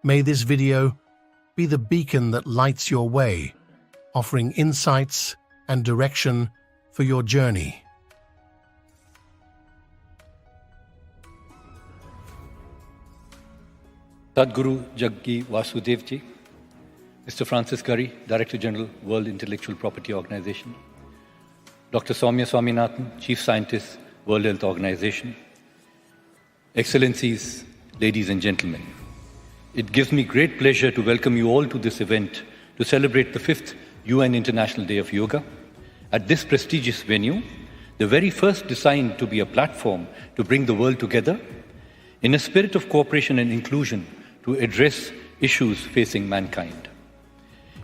May this video be the beacon that lights your way, offering insights and direction for your journey. Sadhguru Jaggi Vasudevji, Mr. Francis Gurry, Director General, World Intellectual Property Organization, Dr. Soumya Swaminathan, Chief Scientist, World Health Organization, Excellencies, ladies and gentlemen, it gives me great pleasure to welcome you all to this event to celebrate the 5th UN International Day of Yoga. At this prestigious venue, the very first designed to be a platform to bring the world together in a spirit of cooperation and inclusion to address issues facing mankind.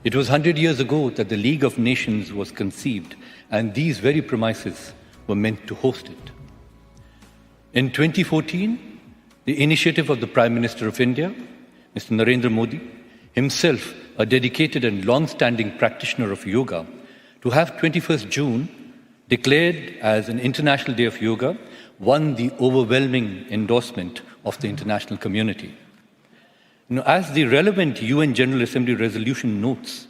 It was 100 years ago that the League of Nations was conceived, and these very premises were meant to host it. In 2014, the initiative of the Prime Minister of India, Mr. Narendra Modi, himself a dedicated and long-standing practitioner of yoga, to have 21st June declared as an International Day of Yoga won the overwhelming endorsement of the international community. As the relevant UN General Assembly resolution notes,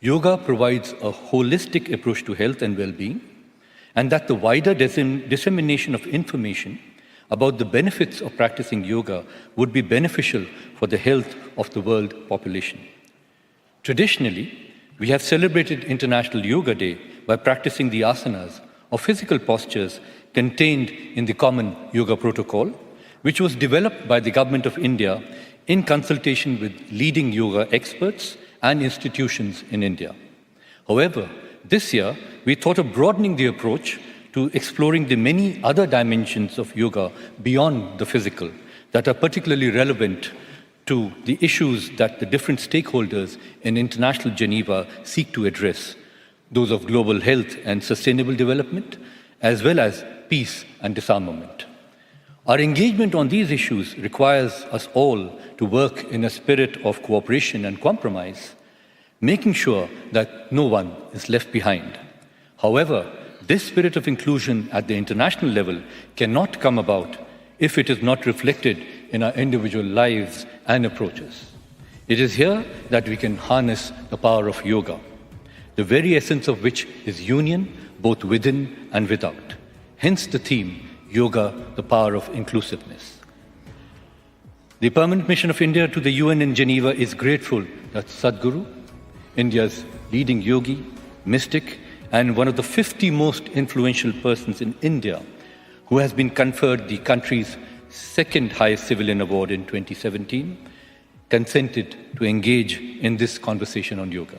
yoga provides a holistic approach to health and well-being, and that the wider dissemination of information about the benefits of practicing yoga would be beneficial for the health of the world population. Traditionally, we have celebrated International Yoga Day by practicing the asanas or physical postures contained in the common yoga protocol, which was developed by the Government of India in consultation with leading yoga experts and institutions in India. However, this year, we thought of broadening the approach to exploring the many other dimensions of yoga beyond the physical that are particularly relevant to the issues that the different stakeholders in International Geneva seek to address, those of global health and sustainable development, as well as peace and disarmament. Our engagement on these issues requires us all to work in a spirit of cooperation and compromise, making sure that no one is left behind. However, this spirit of inclusion at the international level cannot come about if it is not reflected in our individual lives and approaches. It is here that we can harness the power of yoga, the very essence of which is union both within and without. Hence the theme, Yoga, the Power of Inclusiveness. The Permanent Mission of India to the UN in Geneva is grateful that Sadhguru, India's leading yogi, mystic, and one of the 50 most influential persons in India, who has been conferred the country's second highest civilian award in 2017, consented to engage in this conversation on yoga.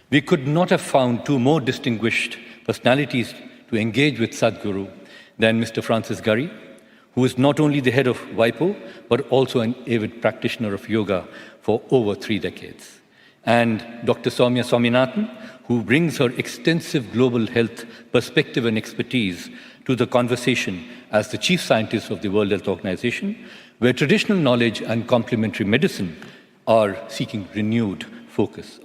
We could not have found two more distinguished personalities to engage with Sadhguru than Mr. Francis Gurry, who is not only the head of WIPO, but also an avid practitioner of yoga for over 3 decades, and Dr. Soumya Swaminathan, who brings her extensive global health perspective and expertise to the conversation as the Chief Scientist of the World Health Organization, where traditional knowledge and complementary medicine are seeing renewed focus.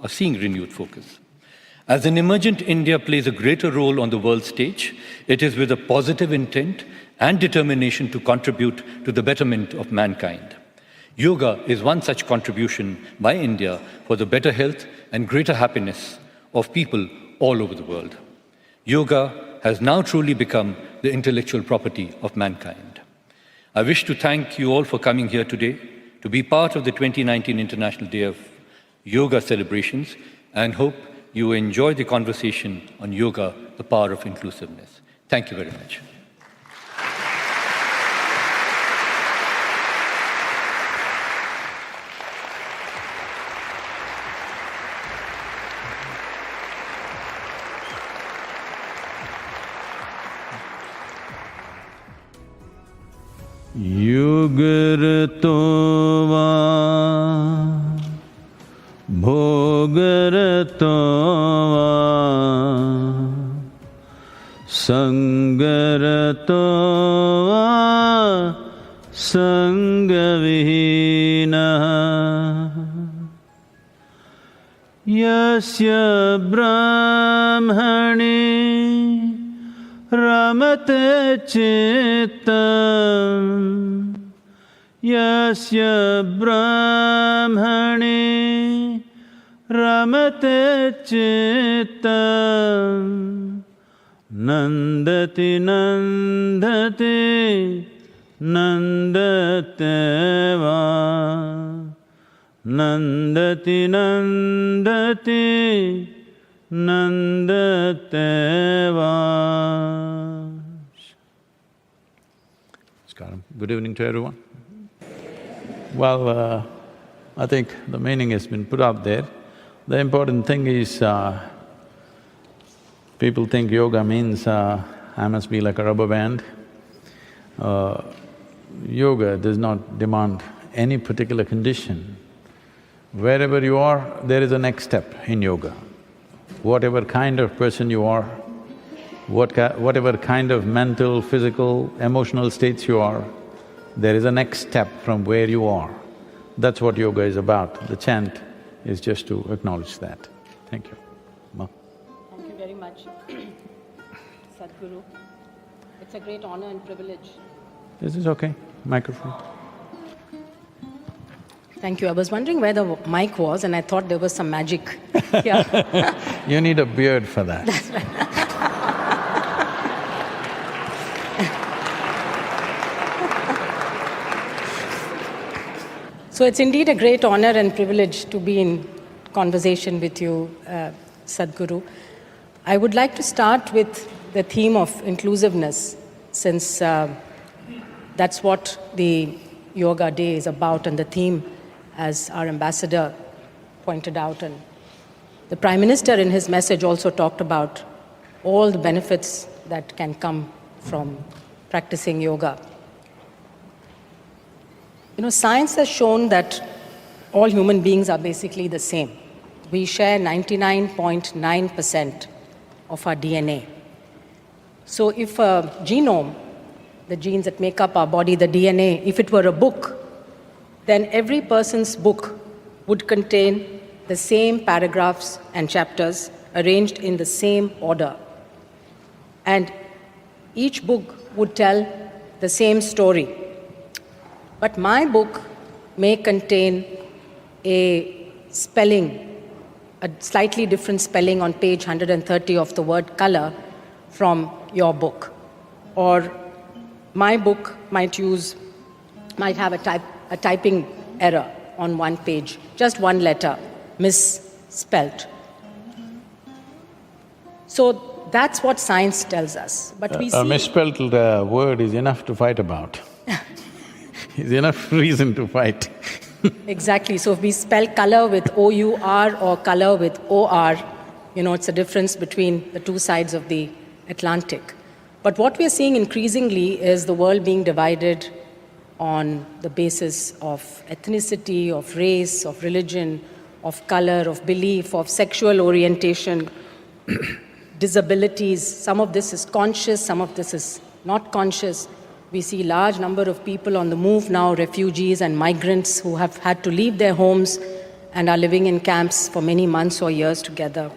As an emergent India plays a greater role on the world stage, it is with a positive intent and determination to contribute to the betterment of mankind. Yoga is one such contribution by India for the better health and greater happiness of people all over the world. Yoga has now truly become the intellectual property of mankind. I wish to thank you all for coming here today to be part of the 2019 International Day of Yoga celebrations, and hope you enjoy the conversation on yoga, the power of inclusiveness. Thank you very much. युगरतोवा भोगरतोवा संगरतोवा संगविहीनः यस्य ब्रह्मणि रमते चित्तम् Yasya brahmane ramate chittam nandati nandati nandateva nandati nandati nandateva. Good evening to everyone. Well, I think the meaning has been put up there. The important thing is, people think yoga means I must be like a rubber band. Yoga does not demand any particular condition. Wherever you are, there is a next step in yoga. Whatever kind of person you are, whatever kind of mental, physical, emotional states you are, there is a next step from where you are. That's what yoga is about. The chant is just to acknowledge that. Thank you. Ma. Thank you very much, Sadhguru. It's a great honor and privilege. This is okay. Microphone. Thank you. I was wondering where the mic was and I thought there was some magic here. You need a beard for that. So it's indeed a great honor and privilege to be in conversation with you, Sadhguru. I would like to start with the theme of inclusiveness, since that's what the Yoga Day is about, and the theme, as our ambassador pointed out, and the Prime Minister in his message also talked about all the benefits that can come from practicing yoga. You know, science has shown that all human beings are basically the same. We share 99.9% of our DNA. So if a genome, the genes that make up our body, the DNA, if it were a book, then every person's book would contain the same paragraphs and chapters arranged in the same order. And each book would tell the same story. But my book may contain a spelling, a slightly different spelling on page 130 of the word color from your book. Or my book might have a typing error on one page, just one letter misspelt. So that's what science tells us. But we see… A misspelled word is enough to fight about. Is enough reason to fight. Exactly. So if we spell color with O-U-R or color with O-R, you know, it's a difference between the two sides of the Atlantic. But what we're seeing increasingly is the world being divided on the basis of ethnicity, of race, of religion, of color, of belief, of sexual orientation, disabilities. Some of this is conscious, some of this is not conscious. We see large number of people on the move now, refugees and migrants who have had to leave their homes and are living in camps for many months or years together.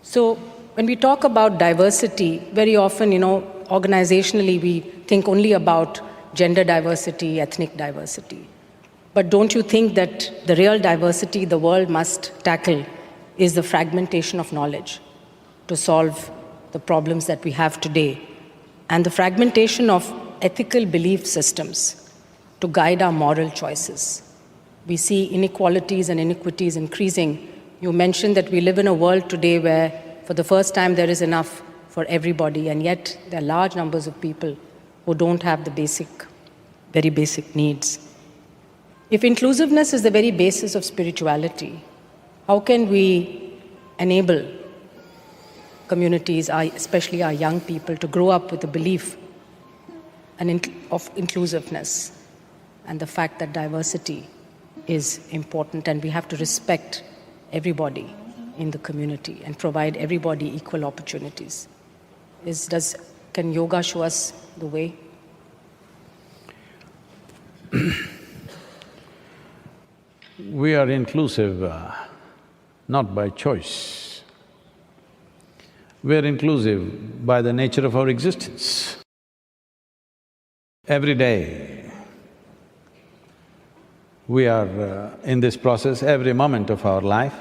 So when we talk about diversity, very often, you know, organizationally we think only about gender diversity, ethnic diversity. But don't you think that the real diversity the world must tackle is the fragmentation of knowledge to solve the problems that we have today, and the fragmentation of ethical belief systems to guide our moral choices? We see inequalities and iniquities increasing. You mentioned that we live in a world today where for the first time there is enough for everybody, and yet there are large numbers of people who don't have the very basic needs. If inclusiveness is the very basis of spirituality, how can we enable communities, especially our young people, to grow up with the belief of inclusiveness and the fact that diversity is important and we have to respect everybody in the community and provide everybody equal opportunities? Can yoga show us the way? We are inclusive not by choice. We are inclusive by the nature of our existence. Every day, We are in this process every moment of our life.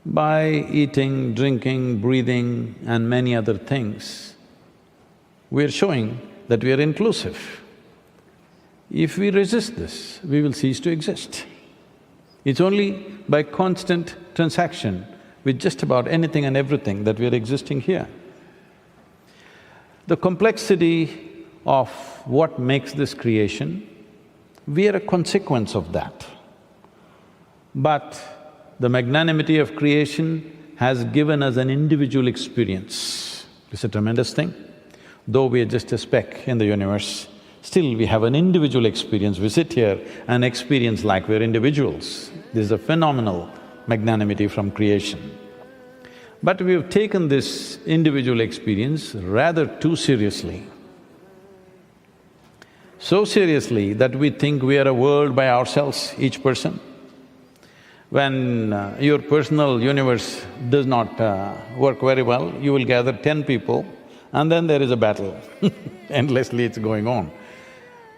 By eating, drinking, breathing and many other things, we are showing that we are inclusive. If we resist this, we will cease to exist. It's only by constant transaction with just about anything and everything that we are existing here. The complexity of what makes this creation, we are a consequence of that. But the magnanimity of creation has given us an individual experience. It's a tremendous thing. Though we are just a speck in the universe, still we have an individual experience. We sit here and experience like we're individuals. This is a phenomenal magnanimity from creation. But we've taken this individual experience rather too seriously. So seriously that we think we are a world by ourselves, each person. When your personal universe does not work very well, you will gather 10 people and then there is a battle. Endlessly it's going on.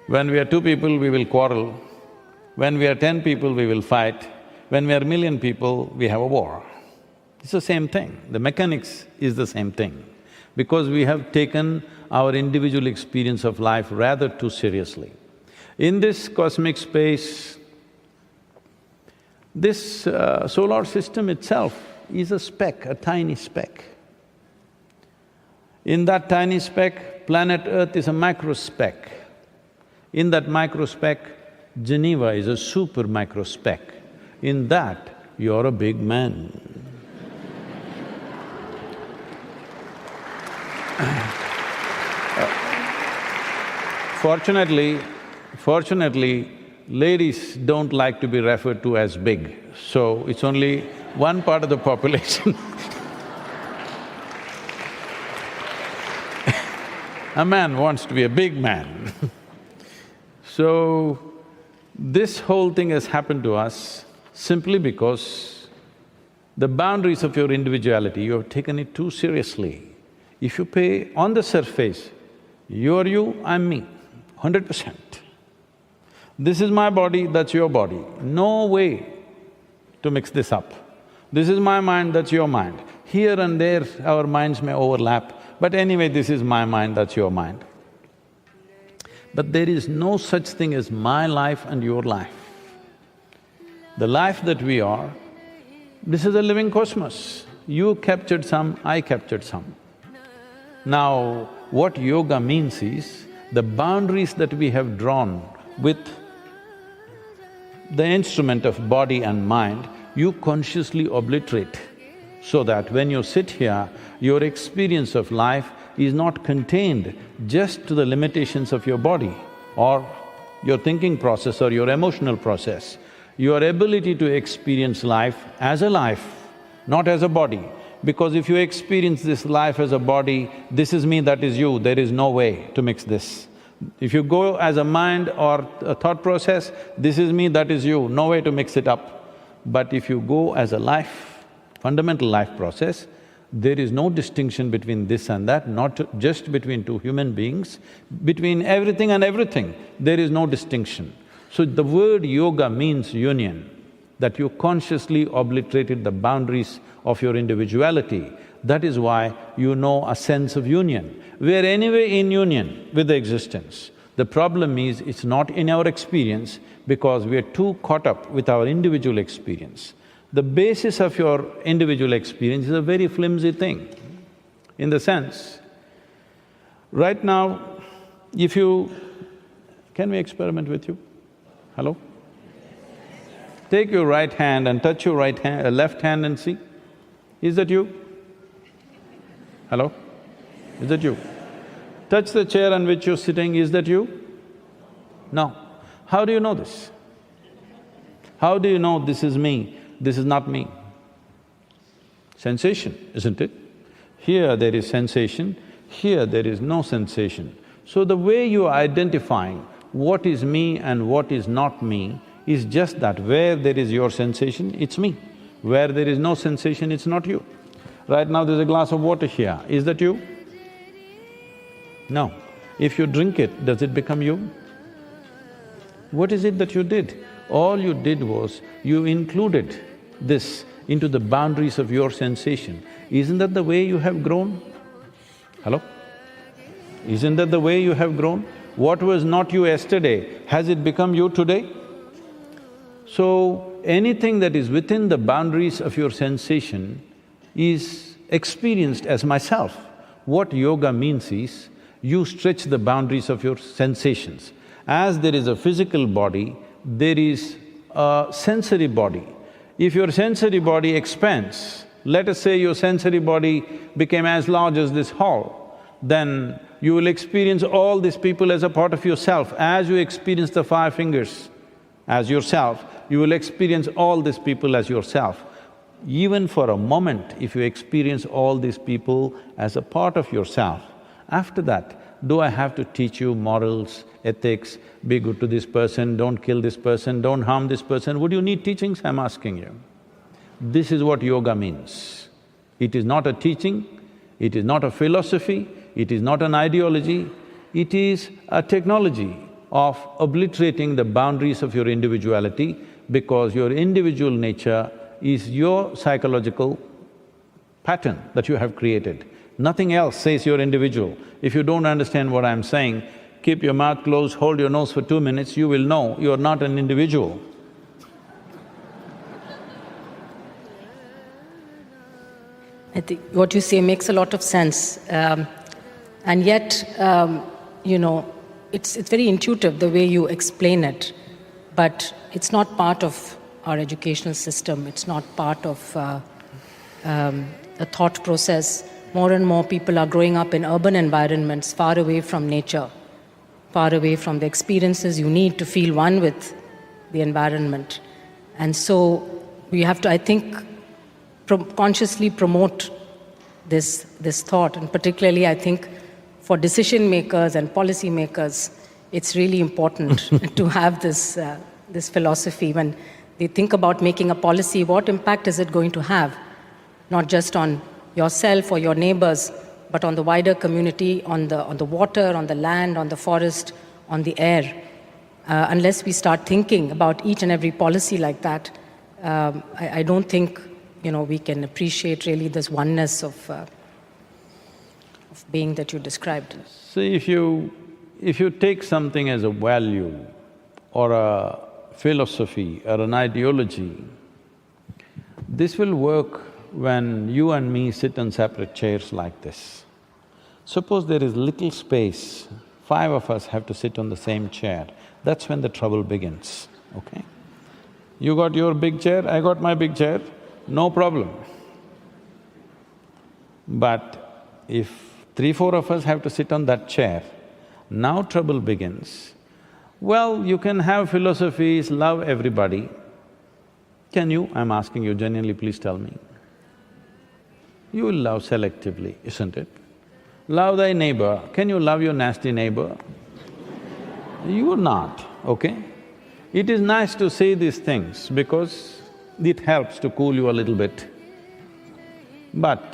When we are 2 people, we will quarrel. When we are 10 people, we will fight. When we are 1,000,000 people, we have a war. It's the same thing. The mechanics is the same thing. Because we have taken our individual experience of life rather too seriously. In this cosmic space, this solar system itself is a speck, a tiny speck. In that tiny speck, planet Earth is a micro speck. In that micro speck, Geneva is a super micro speck. In that, you're a big man. Fortunately, ladies don't like to be referred to as big, so it's only one part of the population. A man wants to be a big man. So, this whole thing has happened to us simply because the boundaries of your individuality, you have taken it too seriously. If you pay on the surface, you're you, I'm me, 100%. This is my body, that's your body. No way to mix this up. This is my mind, that's your mind. Here and there, our minds may overlap, but anyway, this is my mind, that's your mind. But there is no such thing as my life and your life. The life that we are, this is a living cosmos. You captured some, I captured some. Now, what yoga means is, the boundaries that we have drawn with the instrument of body and mind, you consciously obliterate, so that when you sit here, your experience of life is not contained just to the limitations of your body or your thinking process or your emotional process. Your ability to experience life as a life, not as a body. Because if you experience this life as a body, this is me, that is you, there is no way to mix this. If you go as a mind or a thought process, this is me, that is you, no way to mix it up. But if you go as a life, fundamental life process, there is no distinction between this and that, not just between 2 human beings, between everything and everything, there is no distinction. So the word yoga means union, that you consciously obliterated the boundaries of your individuality. That is why you know a sense of union. We are anyway in union with the existence. The problem is, it's not in our experience because we are too caught up with our individual experience. The basis of your individual experience is a very flimsy thing, in the sense, right now, if you… Can we experiment with you? Hello? Take your right hand and touch your left hand and see. Is that you? Hello? Is that you? Touch the chair on which you're sitting, is that you? No. How do you know this? How do you know this is me, this is not me? Sensation, isn't it? Here there is sensation, here there is no sensation. So the way you are identifying what is me and what is not me is just that where there is your sensation, it's me. Where there is no sensation, it's not you. Right now there's a glass of water here, is that you? No. If you drink it, does it become you? What is it that you did? All you did was, you included this into the boundaries of your sensation. Isn't that the way you have grown? Hello? Isn't that the way you have grown? What was not you yesterday, has it become you today? So, anything that is within the boundaries of your sensation is experienced as myself. What yoga means is, you stretch the boundaries of your sensations. As there is a physical body, there is a sensory body. If your sensory body expands, let us say your sensory body became as large as this hall, then you will experience all these people as a part of yourself. As you experience the 5 fingers as yourself, you will experience all these people as yourself. Even for a moment, if you experience all these people as a part of yourself, after that, do I have to teach you morals, ethics, be good to this person, don't kill this person, don't harm this person? Would you need teachings? I'm asking you. This is what yoga means. It is not a teaching, it is not a philosophy, it is not an ideology, it is a technology of obliterating the boundaries of your individuality, because your individual nature is your psychological pattern that you have created. Nothing else says you're individual. If you don't understand what I'm saying, keep your mouth closed, hold your nose for 2 minutes, you will know you're not an individual. I think what you say makes a lot of sense. And yet, it's very intuitive the way you explain it, but it's not part of our educational system, it's not part of a thought process. More and more people are growing up in urban environments, far away from nature, far away from the experiences you need to feel one with the environment. And so we have to, I think, consciously promote this thought, and particularly I think for decision makers and policy makers, it's really important to have this philosophy. When they think about making a policy, what impact is it going to have? Not just on yourself or your neighbors, but on the wider community, on the water, on the land, on the forest, on the air. Unless we start thinking about each and every policy like that, I don't think we can appreciate really this oneness of being that you described. See, if you take something as a value or a philosophy or an ideology, this will work when you and me sit on separate chairs like this. Suppose there is little space, 5 of us have to sit on the same chair, that's when the trouble begins, okay? You got your big chair, I got my big chair, no problem. But if 3-4 of us have to sit on that chair, now trouble begins. Well, you can have philosophies, love everybody. Can you? I'm asking you genuinely, please tell me. You will love selectively, isn't it? Love thy neighbor. Can you love your nasty neighbor? You will not, okay? It is nice to say these things because it helps to cool you a little bit. But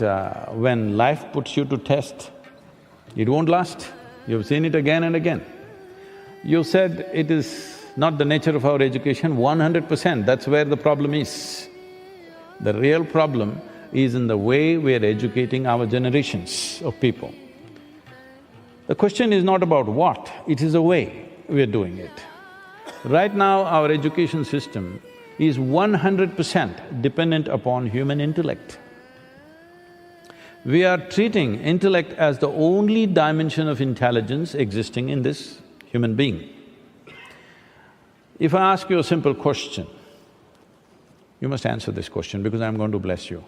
when life puts you to test, it won't last. You've seen it again and again. You said it is not the nature of our education, 100%, that's where the problem is. The real problem is in the way we are educating our generations of people. The question is not about what, it is the way we are doing it. Right now, our education system is 100% dependent upon human intellect. We are treating intellect as the only dimension of intelligence existing in this human being. If I ask you a simple question, you must answer this question because I'm going to bless you.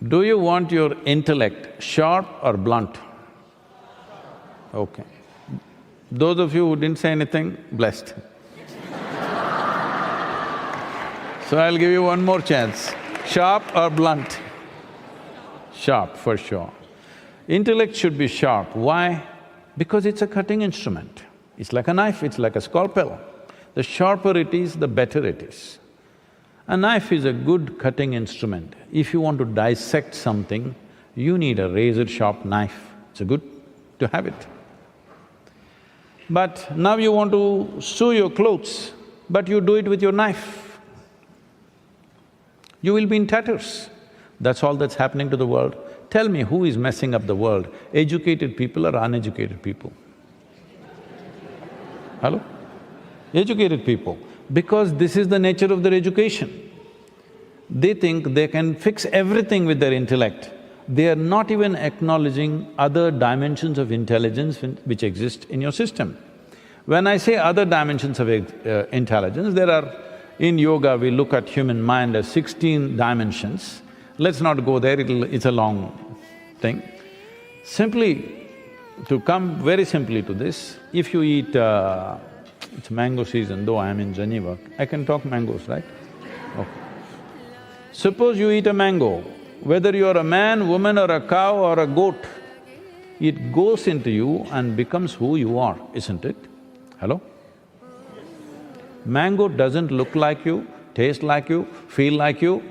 Do you want your intellect sharp or blunt? Okay. Those of you who didn't say anything, blessed. So I'll give you one more chance. Sharp or blunt? Sharp, for sure. Intellect should be sharp. Why? Because it's a cutting instrument. It's like a knife, it's like a scalpel. The sharper it is, the better it is. A knife is a good cutting instrument. If you want to dissect something, you need a razor-sharp knife. It's good to have it. But now you want to sew your clothes, but you do it with your knife. You will be in tatters. That's all that's happening to the world. Tell me, who is messing up the world? Educated people or uneducated people? Hello? Educated people, because this is the nature of their education. They think they can fix everything with their intellect. They are not even acknowledging other dimensions of intelligence which exist in your system. When I say other dimensions of intelligence, there are… in yoga, we look at human mind as 16 dimensions. Let's not go there, it's a long thing. Simply, to come very simply to this, if you eat… it's mango season, though I am in Geneva, I can talk mangoes, right? Okay. Suppose you eat a mango, whether you're a man, woman or a cow or a goat, it goes into you and becomes who you are, isn't it? Hello? Mango doesn't look like you, taste like you, feel like you,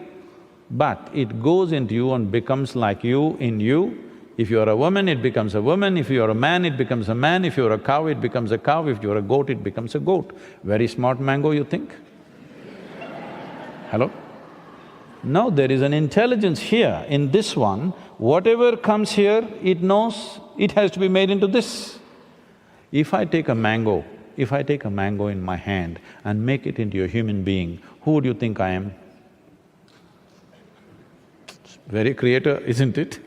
but it goes into you and becomes like you in you. If you're a woman, it becomes a woman, if you're a man, it becomes a man, if you're a cow, it becomes a cow, if you're a goat, it becomes a goat. Very smart mango, you think? Hello? No, there is an intelligence here. In this one, whatever comes here, it knows it has to be made into this. If I take a mango in my hand and make it into a human being, who would you think I am? Very creator, isn't it?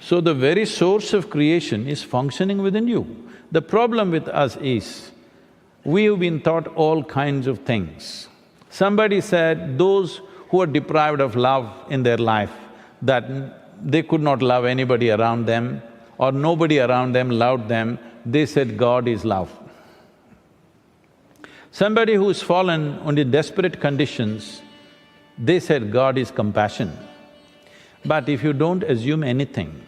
So the very source of creation is functioning within you. The problem with us is, we have been taught all kinds of things. Somebody said those who are deprived of love in their life, that they could not love anybody around them or nobody around them loved them, they said God is love. Somebody who's fallen under desperate conditions, they said God is compassion. But if you don't assume anything,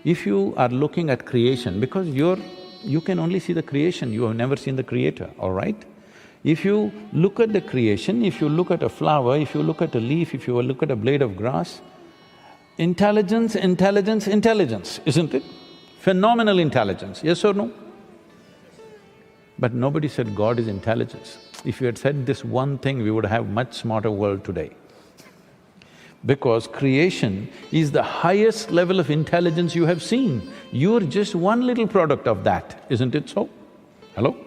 if you are looking at creation, because you can only see the creation, you have never seen the creator, all right? If you look at the creation, if you look at a flower, if you look at a leaf, if you look at a blade of grass, intelligence, intelligence, intelligence, isn't it? Phenomenal intelligence, yes or no? But nobody said God is intelligence. If you had said this one thing, we would have much smarter world today. Because creation is the highest level of intelligence you have seen. You're just one little product of that, isn't it so? Hello?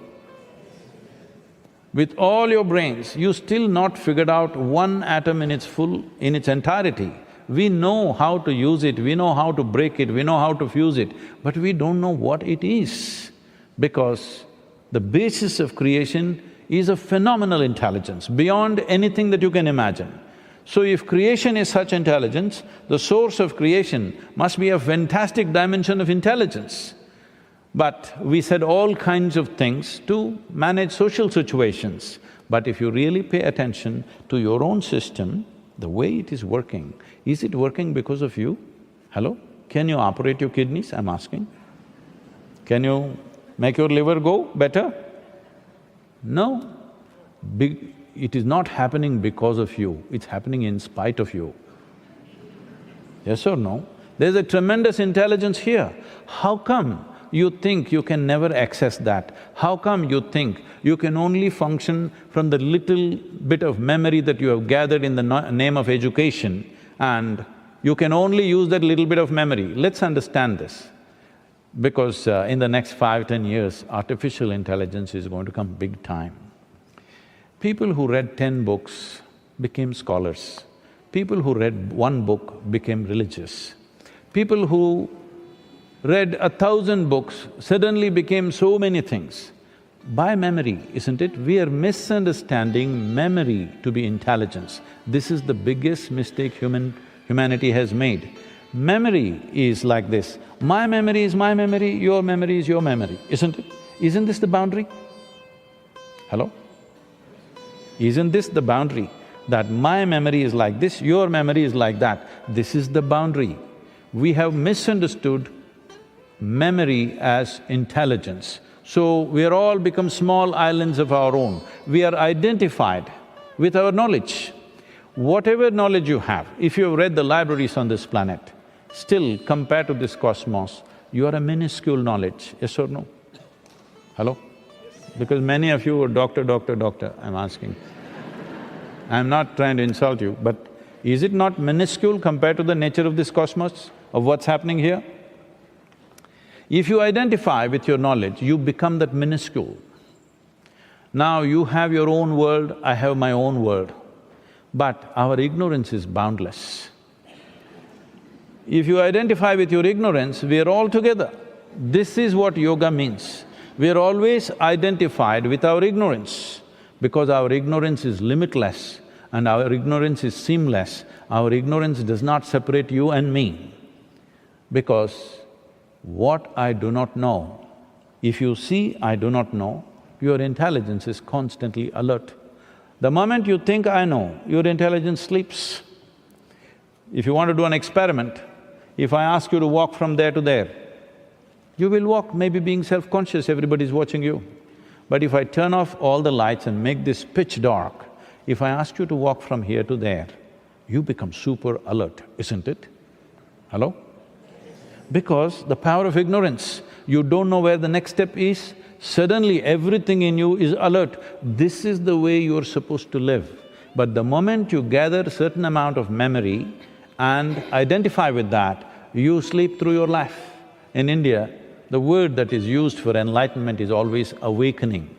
With all your brains, you still not figured out one atom in its entirety. We know how to use it, we know how to break it, we know how to fuse it, but we don't know what it is. Because the basis of creation is a phenomenal intelligence, beyond anything that you can imagine. So if creation is such intelligence, the source of creation must be a fantastic dimension of intelligence. But we said all kinds of things to manage social situations. But if you really pay attention to your own system, the way it is it working because of you? Hello? Can you operate your kidneys, I'm asking? Can you make your liver go better? No. It is not happening because of you, it's happening in spite of you. Yes or no? There's a tremendous intelligence here. How come you think you can never access that? How come you think you can only function from the little bit of memory that you have gathered in the name of education, and you can only use that little bit of memory? Let's understand this. Because in the next 5–10 years, artificial intelligence is going to come big time. People who read 10 books became scholars. People who read one book became religious. People who read 1,000 books suddenly became so many things. By memory, isn't it? We are misunderstanding memory to be intelligence. This is the biggest mistake humanity has made. Memory is like this, my memory is my memory, your memory is your memory, isn't it? Isn't this the boundary? Hello? Isn't this the boundary? That my memory is like this, your memory is like that. This is the boundary. We have misunderstood memory as intelligence. So we are all become small islands of our own. We are identified with our knowledge. Whatever knowledge you have, if you have read the libraries on this planet, still compared to this cosmos, you are a minuscule knowledge, yes or no? Hello? Because many of you are doctor, I'm asking. I'm not trying to insult you, but is it not minuscule compared to the nature of this cosmos, of what's happening here? If you identify with your knowledge, you become that minuscule. Now you have your own world, I have my own world, but our ignorance is boundless. If you identify with your ignorance, we are all together. This is what yoga means. We are always identified with our ignorance, because our ignorance is limitless and our ignorance is seamless. Our ignorance does not separate you and me, because what I do not know, if you see I do not know, your intelligence is constantly alert. The moment you think I know, your intelligence sleeps. If you want to do an experiment, if I ask you to walk from there to there, you will walk, maybe being self-conscious, everybody's watching you. But if I turn off all the lights and make this pitch dark, if I ask you to walk from here to there, you become super alert, isn't it? Hello? Because the power of ignorance, you don't know where the next step is, suddenly everything in you is alert. This is the way you're supposed to live. But the moment you gather a certain amount of memory and identify with that, you sleep through your life. In India, the word that is used for enlightenment is always awakening.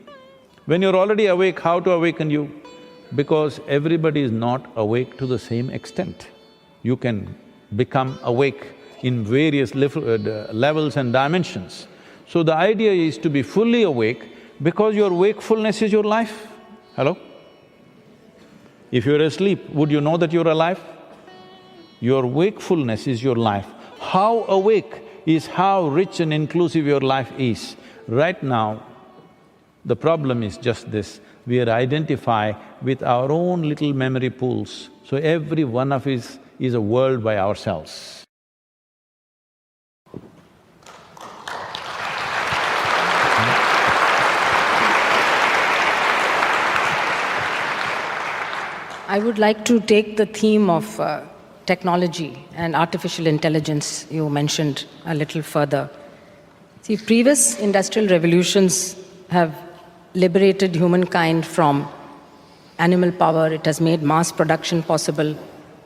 When you're already awake, how to awaken you? Because everybody is not awake to the same extent. You can become awake in various levels and dimensions. So the idea is to be fully awake because your wakefulness is your life. Hello? If you're asleep, would you know that you're alive? Your wakefulness is your life. How awake is how rich and inclusive your life is. Right now, the problem is just this, we are identified with our own little memory pools. So every one of us is a world by ourselves. I would like to take the theme of technology and artificial intelligence you mentioned a little further. See, previous industrial revolutions have liberated humankind from animal power, it has made mass production possible,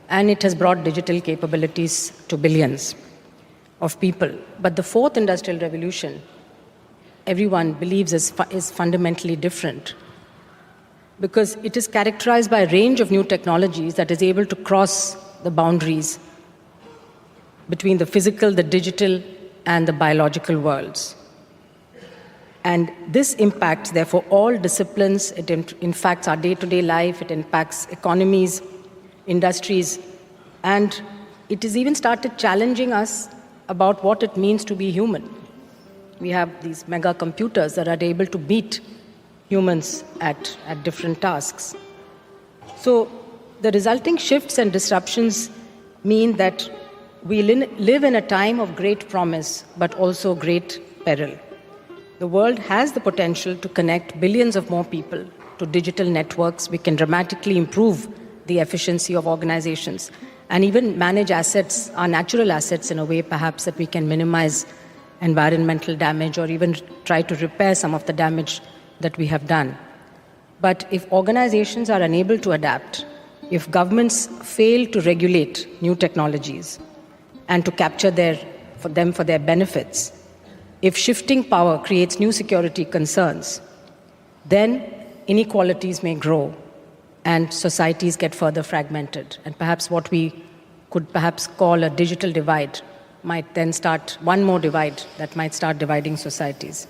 and it has brought digital capabilities to billions of people. But the fourth industrial revolution, everyone believes is fundamentally different, because it is characterized by a range of new technologies that is able to cross the boundaries between the physical, the digital, and the biological worlds. And this impacts, therefore, all disciplines. It impacts our day-to-day life, it impacts economies, industries, and it has even started challenging us about what it means to be human. We have these mega computers that are able to beat humans at different tasks. So the resulting shifts and disruptions mean that we live in a time of great promise, but also great peril. The world has the potential to connect billions of more people to digital networks. We can dramatically improve the efficiency of organizations and even manage assets, our natural assets, in a way perhaps that we can minimize environmental damage or even try to repair some of the damage that we have done. But if organizations are unable to adapt, if governments fail to regulate new technologies and to capture them for their benefits, if shifting power creates new security concerns, then inequalities may grow and societies get further fragmented. And perhaps what we could perhaps call a digital divide might then start, one more divide that might start dividing societies.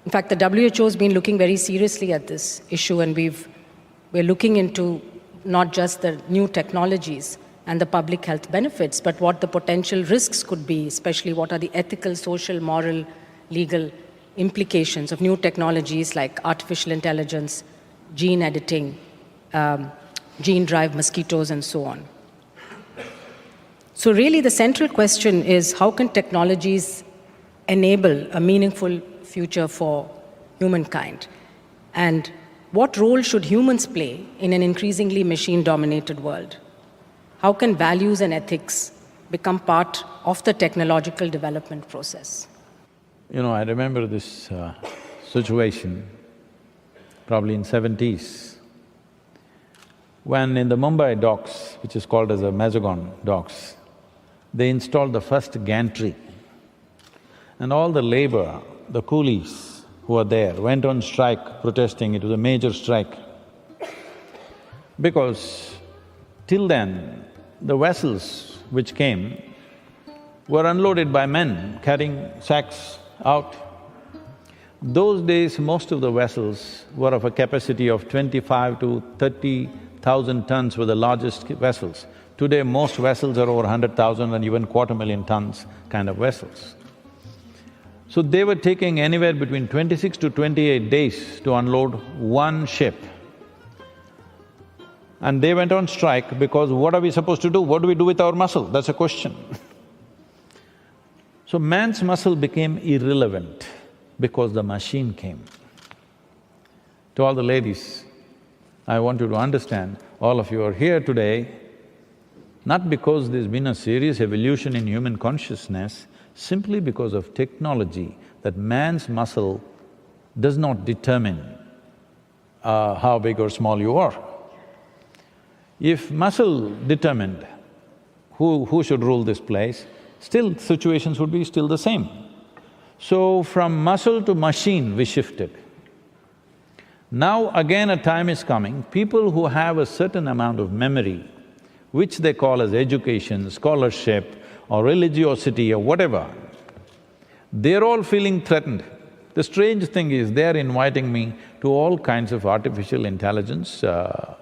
In fact, the WHO has been looking very seriously at this issue, and we're looking into not just the new technologies and the public health benefits, but what the potential risks could be, especially what are the ethical, social, moral, legal implications of new technologies like artificial intelligence, gene editing, gene-drive mosquitoes, and so on. So really the central question is, how can technologies enable a meaningful future for humankind? And what role should humans play in an increasingly machine-dominated world? How can values and ethics become part of the technological development process? I remember this situation, probably in '70s, when in the Mumbai docks, which is called as the Mazagon docks, they installed the first gantry. And all the labor, the coolies who were there went on strike protesting. It was a major strike. Because till then, the vessels which came were unloaded by men carrying sacks out. Those days, most of the vessels were of a capacity of 25 to 30,000 tons were the largest vessels. Today, most vessels are over 100,000 and even 250,000 tons kind of vessels. So they were taking anywhere between 26 to 28 days to unload one ship. And they went on strike because what are we supposed to do? What do we do with our muscle? That's a question. So man's muscle became irrelevant because the machine came. To all the ladies, I want you to understand, all of you are here today not because there's been a serious evolution in human consciousness, simply because of technology, that man's muscle does not determine how big or small you are. If muscle determined who should rule this place, still situations would be still the same. So from muscle to machine we shifted. Now again a time is coming, people who have a certain amount of memory, which they call as education, scholarship or religiosity or whatever, they're all feeling threatened. The strange thing is, they're inviting me to all kinds of artificial intelligence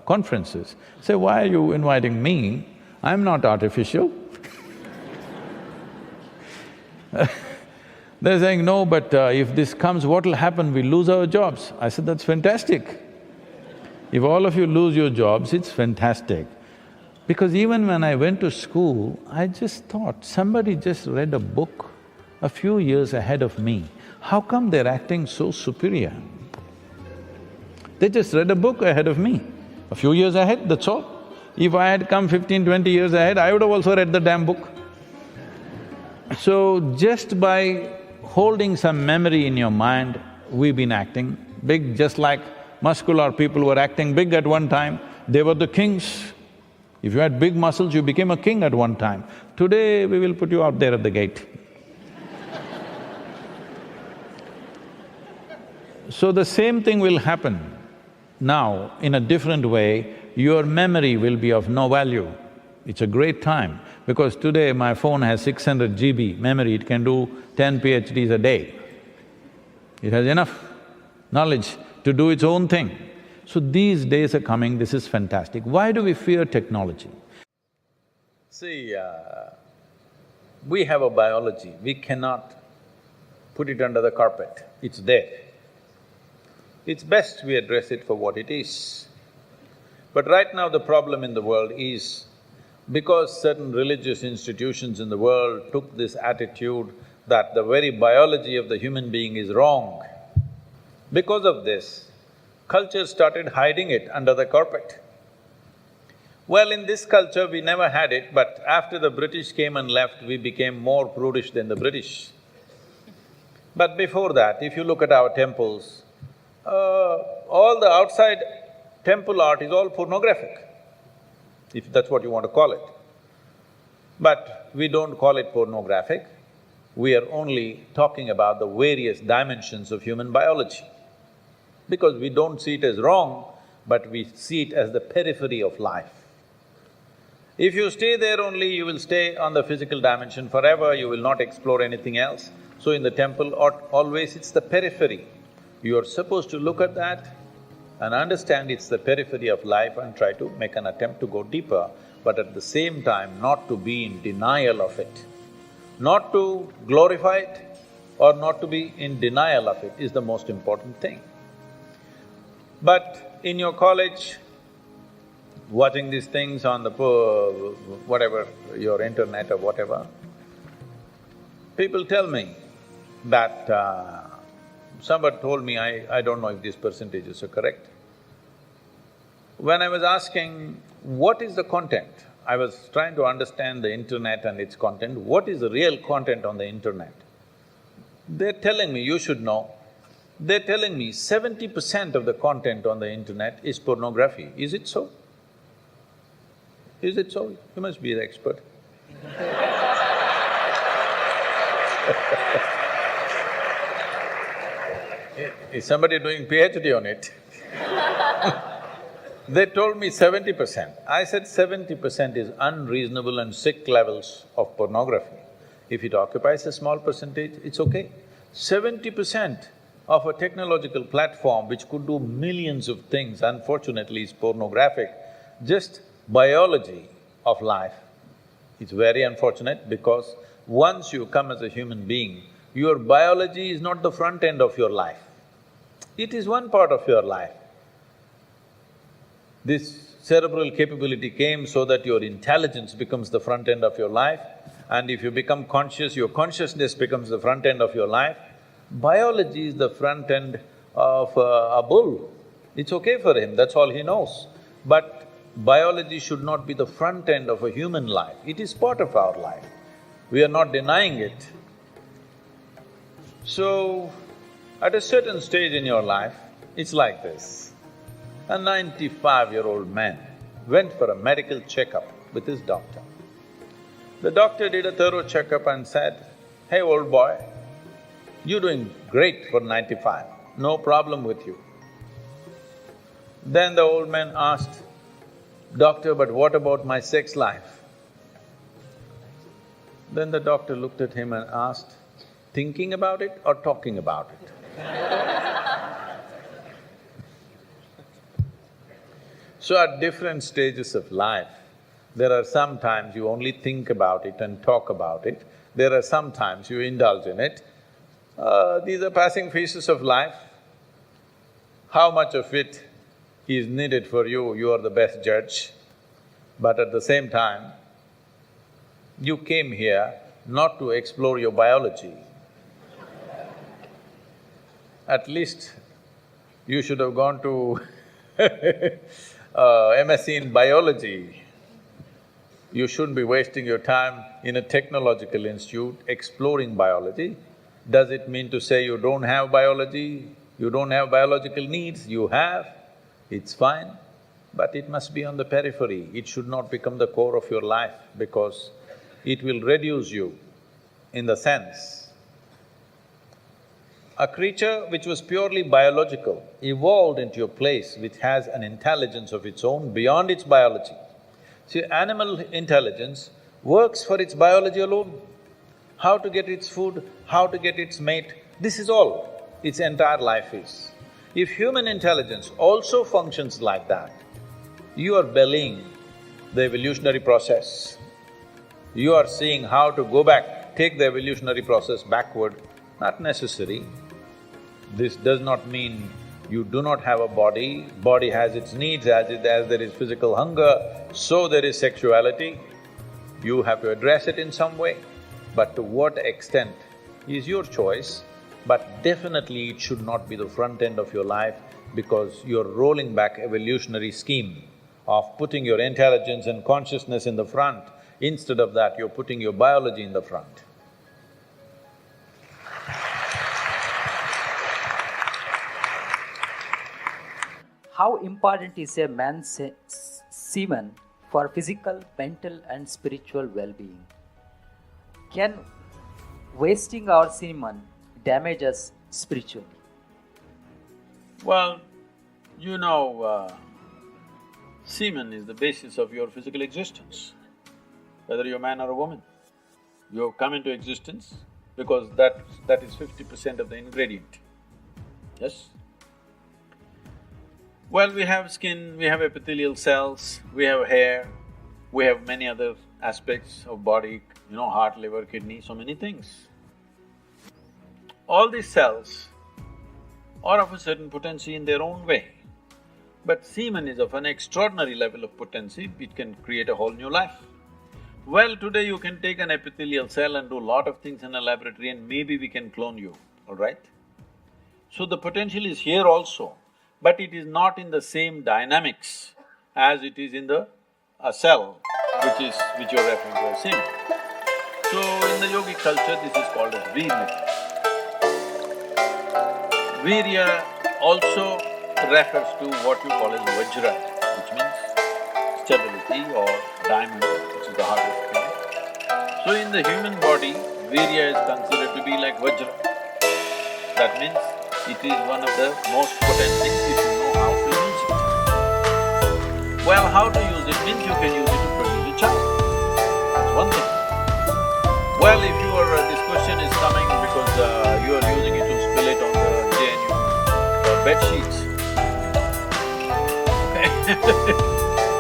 conferences. Say, why are you inviting me? I'm not artificial. They're saying, no, but if this comes, what'll happen? We lose our jobs. I said, that's fantastic. If all of you lose your jobs, it's fantastic. Because even when I went to school, I just thought, somebody just read a book a few years ahead of me. How come they're acting so superior? They just read a book ahead of me, a few years ahead, that's all. If I had come 15, 20 years ahead, I would have also read the damn book. So just by holding some memory in your mind, we've been acting big, just like muscular people were acting big at one time. They were the kings. If you had big muscles, you became a king at one time. Today, we will put you out there at the gate. So the same thing will happen now in a different way. Your memory will be of no value. It's a great time, because today my phone has 600 GB memory, it can do 10 PhDs a day. It has enough knowledge to do its own thing. So these days are coming, this is fantastic. Why do we fear technology? See, we have a biology, we cannot put it under the carpet, it's there. It's best we address it for what it is. But right now the problem in the world is, because certain religious institutions in the world took this attitude that the very biology of the human being is wrong, because of this, culture started hiding it under the carpet. Well, in this culture we never had it, but after the British came and left, we became more prudish than the British. But before that, if you look at our temples, all the outside temple art is all pornographic, if that's what you want to call it. But we don't call it pornographic, we are only talking about the various dimensions of human biology. Because we don't see it as wrong, but we see it as the periphery of life. If you stay there only, you will stay on the physical dimension forever, you will not explore anything else. So in the temple, always it's the periphery. You are supposed to look at that and understand it's the periphery of life and try to make an attempt to go deeper, but at the same time not to be in denial of it. Not to glorify it or not to be in denial of it is the most important thing. But in your college, watching these things on the whatever, your internet or whatever, people tell me that somebody told me, I don't know if these percentages are correct. When I was asking, what is the content? I was trying to understand the internet and its content, what is the real content on the internet? They're telling me, you should know, they're telling me 70% of the content on the internet is pornography. Is it so? Is it so? You must be the expert. Is somebody doing PhD on it? They told me 70%. I said 70% is unreasonable and sick levels of pornography. If it occupies a small percentage, it's okay. 70% of a technological platform which could do millions of things, unfortunately is pornographic. Just biology of life is very unfortunate because once you come as a human being, your biology is not the front end of your life. It is one part of your life. This cerebral capability came so that your intelligence becomes the front end of your life, and if you become conscious, your consciousness becomes the front end of your life. Biology is the front end of a bull. It's okay for him, that's all he knows. But biology should not be the front end of a human life, it is part of our life. We are not denying it. So, at a certain stage in your life, it's like this. A 95-year-old man went for a medical checkup with his doctor. The doctor did a thorough checkup and said, "Hey, old boy, you're doing great for 95, no problem with you." Then the old man asked, "Doctor, but what about my sex life?" Then the doctor looked at him and asked, "Thinking about it or talking about it?" So at different stages of life, there are some times you only think about it and talk about it, there are some times you indulge in it. These are passing phases of life. How much of it is needed for you, you are the best judge. But at the same time, you came here not to explore your biology. At least you should have gone to MSc in biology. You shouldn't be wasting your time in a technological institute exploring biology. Does it mean to say you don't have biology, you don't have biological needs? You have, it's fine, but it must be on the periphery. It should not become the core of your life because it will reduce you in the sense. A creature which was purely biological evolved into a place which has an intelligence of its own beyond its biology. See, animal intelligence works for its biology alone. How to get its food, how to get its mate, this is all its entire life is. If human intelligence also functions like that, you are bellying the evolutionary process. You are seeing how to go back, take the evolutionary process backward, not necessary. This does not mean you do not have a body, body has its needs, as there is physical hunger, so there is sexuality. You have to address it in some way, but to what extent is your choice, but definitely it should not be the front end of your life because you're rolling back evolutionary scheme of putting your intelligence and consciousness in the front. Instead of that, you're putting your biology in the front. How important is a man's semen for physical, mental and spiritual well-being? Can wasting our semen damage us spiritually? Well, you know, semen is the basis of your physical existence, whether you're a man or a woman. You have come into existence because that is 50% of the ingredient, yes? Well, we have skin, we have epithelial cells, we have hair, we have many other aspects of body, you know, heart, liver, kidney, so many things. All these cells are of a certain potency in their own way. But semen is of an extraordinary level of potency, it can create a whole new life. Well, today you can take an epithelial cell and do a lot of things in a laboratory and maybe we can clone you, all right? So the potential is here also, but it is not in the same dynamics as it is in a cell, which you're referring to as semen. So in the yogic culture, this is called as revitalization. Virya also refers to what you call as vajra, which means stability, or diamond, which is the hardest thing. So in the human body, virya is considered to be like vajra. That means it is one of the most potent things if you know how to use it. Well, how to use it means you can use it to produce a child. That's one thing. Well, if this question is coming because you are using it to spill it on the JNU bed sheets,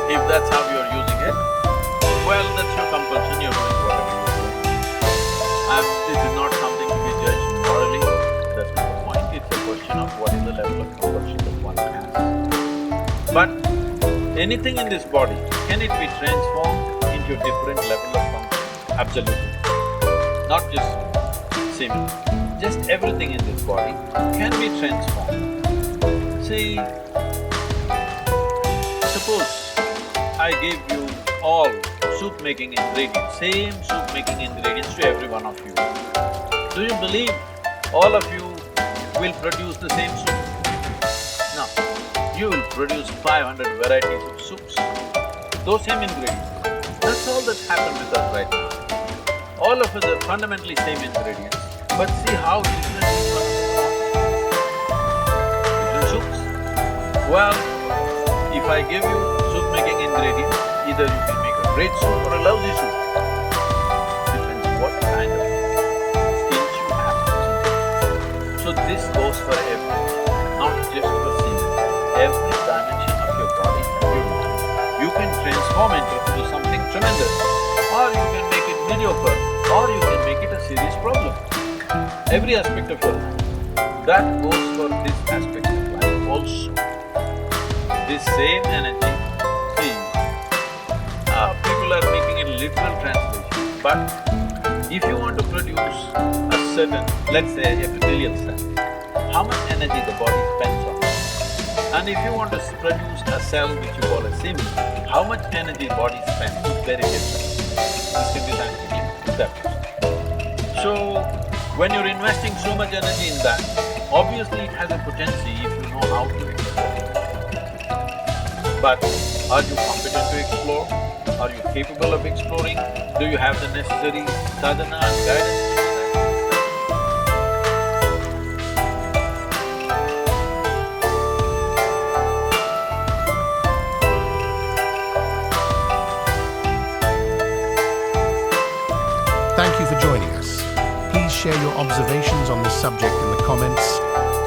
if that's how you are using it, well, that's your compulsion, you're doing whatever you're doing. This is not something to be judged morally, that's not the point, it's a question of what is the level of compulsion that one has. But anything in this body, can it be transformed into a different level of function? Absolutely. Not just semen, just everything in this body can be transformed. See, suppose I gave you all soup-making ingredients, same soup-making ingredients to every one of you. Do you believe all of you will produce the same soup? No. You will produce 500 varieties of soups, those same ingredients. That's all that's happened with us right now. All of us are fundamentally same ingredients, but see how different each one of us are. Different soups. Well, if I give you soup-making ingredients, either you can make a great soup or a lousy soup. Depends what kind of skills you have, isn't it? So this goes for everything, not just for semen. Every dimension of your body and your mind, you can transform it into something tremendous, or you can make it mediocre, or you can make it a serious problem. Every aspect of your life. That goes for this aspect of life also. This same energy, see, people are making it literal translation, but if you want to produce a certain, let's say, epithelial cell, how much energy the body spends on it? And if you want to produce a cell which you call a semen, how much energy body spends is very different. This can be scientifically established. So, when you're investing so much energy in that, obviously it has a potency if you know how to explore it. But are you competent to explore? Are you capable of exploring? Do you have the necessary sadhana and guidance? Thank you for joining us. Please share your observations on this subject in the comments,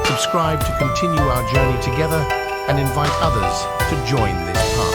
subscribe to continue our journey together, and invite others to join this path.